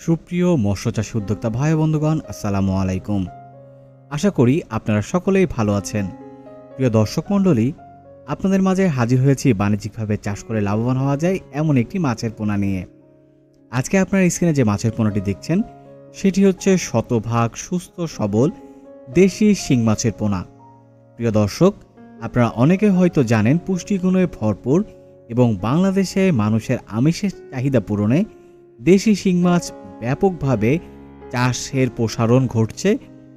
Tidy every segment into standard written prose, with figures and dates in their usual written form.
সুপ্রিয় মৎস্যচাষী উদ্যোক্তা ভাই বন্ধুগণ, আসসালামু আলাইকুম। আশা করি আপনারা সকলেই ভালো আছেন। প্রিয় দর্শক মণ্ডলী, আপনাদের মাঝে হাজির হয়েছি বাণিজ্যিকভাবে চাষ করে লাভবান হওয়া যায় এমন একটি মাছের পোনা নিয়ে। আজকে আপনারা স্ক্রিনে যে মাছের পোনাটি দেখছেন সেটি হচ্ছে শতভাগ সুস্থ সবল দেশি শিং মাছের পোনা। প্রিয় দর্শক, আপনারা অনেকে হয়তো জানেন পুষ্টিগুণে ভরপুর এবং বাংলাদেশে মানুষের আমিষের চাহিদা পূরণে দেশি শিং মাছ ব্যাপকভাবে চাষের প্রসারণ ঘটছে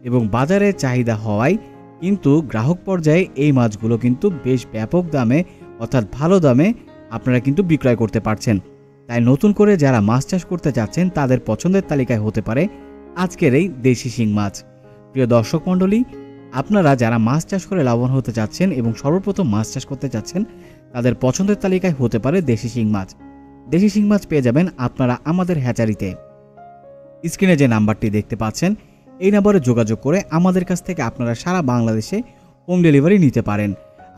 এবং বাজারে চাহিদা হওয়ায় কিন্তু গ্রাহক পর্যায়ে এই মাছগুলো কিন্তু বেশ ব্যাপক দামে অর্থাৎ ভালো দামে আপনারা কিন্তু বিক্রয় করতে পারছেন। তাই নতুন করে যারা মাছ চাষ করতে চাচ্ছেন তাদের পছন্দের তালিকায় হতে পারে আজকের এই দেশি শিং মাছ। প্রিয় দর্শক মণ্ডলী, আপনারা যারা মাছ চাষ করে লাভবান হতে চাচ্ছেন এবং সর্বপ্রথম মাছ চাষ করতে চাচ্ছেন তাদের পছন্দের তালিকায় হতে পারে দেশি শিং মাছ। দেশি শিং মাছ পেয়ে যাবেন আপনারা আমাদের হ্যাচারিতে। স্ক্রিনে যে নাম্বারটি দেখতে পাচ্ছেন এই নাম্বারে যোগাযোগ করে আমাদের কাছ থেকে আপনারা সারা বাংলাদেশে হোম ডেলিভারি নিতে পারেন।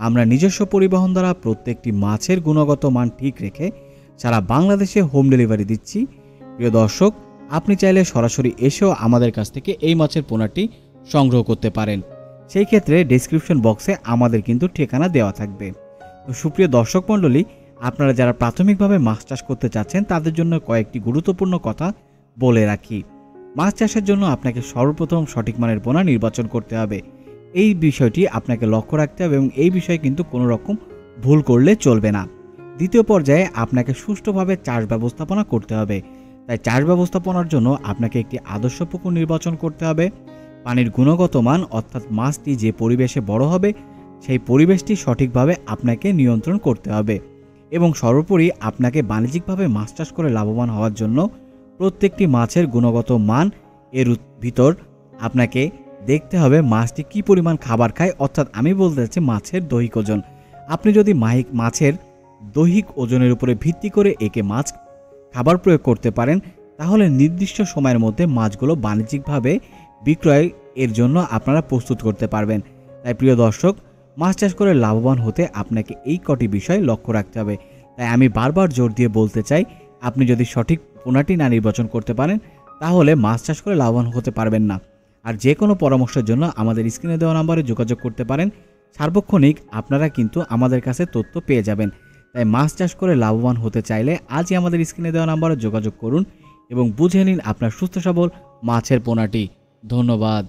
আমরা নিজস্ব পরিবহন দ্বারা প্রত্যেকটি মাছের গুণগত মান ঠিক রেখে সারা বাংলাদেশে হোম ডেলিভারি দিচ্ছি। প্রিয় দর্শক, আপনি চাইলে সরাসরি এসেও আমাদের কাছ থেকে এই মাছের পোনাটি সংগ্রহ করতে পারেন। সেই ক্ষেত্রে ডেসক্রিপশন বক্সে আমাদের কিন্তু ঠিকানা দেওয়া থাকবে। তো সুপ্রিয় দর্শক মণ্ডলী, আপনারা যারা প্রাথমিকভাবে মাছ চাষ করতে চাচ্ছেন তাদের জন্য কয়েকটি গুরুত্বপূর্ণ কথা বলে রাখি। মাছ চাষের জন্য আপনাকে সর্বপ্রথম সঠিক মানের পোনা নির্বাচন করতে হবে। এই বিষয়টি আপনাকে লক্ষ্য রাখতে হবে এবং এই বিষয়ে কিন্তু কোনো রকম ভুল করলে চলবে না। দ্বিতীয় পর্যায়ে আপনাকে সুষ্ঠুভাবে চাষ ব্যবস্থাপনা করতে হবে। তাই চাষ ব্যবস্থাপনার জন্য আপনাকে একটি আদর্শ পুকুর নির্বাচন করতে হবে। পানির গুণগত মান অর্থাৎ মাছটি যে পরিবেশে বড় হবে সেই পরিবেশটি সঠিকভাবে আপনাকে নিয়ন্ত্রণ করতে হবে এবং সর্বোপরি আপনাকে বাণিজ্যিকভাবে মাছ চাষ করে লাভবান হওয়ার জন্য প্রত্যেকটি মাছের গুণগত মান এর ভিতর আপনাকে দেখতে হবে মাছটি কী পরিমাণ খাবার খায়, অর্থাৎ আমি বলতে চাচ্ছি মাছের দৈহিক ওজন। আপনি যদি মাছের দৈহিক ওজনের উপরে ভিত্তি করে একে মাছ খাবার প্রয়োগ করতে পারেন তাহলে নির্দিষ্ট সময়ের মধ্যে মাছগুলো বাণিজ্যিকভাবে বিক্রয় এর জন্য আপনারা প্রস্তুত করতে পারবেন। তাই প্রিয় দর্শক, মাছ চাষ করে লাভবান হতে আপনাকে এই কটি বিষয় লক্ষ্য রাখতে হবে। তাই আমি বারবার জোর দিয়ে বলতে চাই, আপনি যদি সঠিক পোনাটি না নির্বাচন করতে পারেন তাহলে মাছ চাষ করে লাভবান হতে পারবেন না। আর যে কোনো পরামর্শের জন্য আমাদের স্ক্রিনে দেওয়া নম্বরে যোগাযোগ করতে পারেন। সার্বক্ষণিক আপনারা কিন্তু আমাদের কাছে তথ্য পেয়ে যাবেন। তাই মাছ চাষ করে লাভবান হতে চাইলে আজই আমাদের স্ক্রিনে দেওয়া নম্বরে যোগাযোগ করুন এবং বুঝে নিন আপনার সুস্থ সবল মাছের পোনাটি। ধন্যবাদ।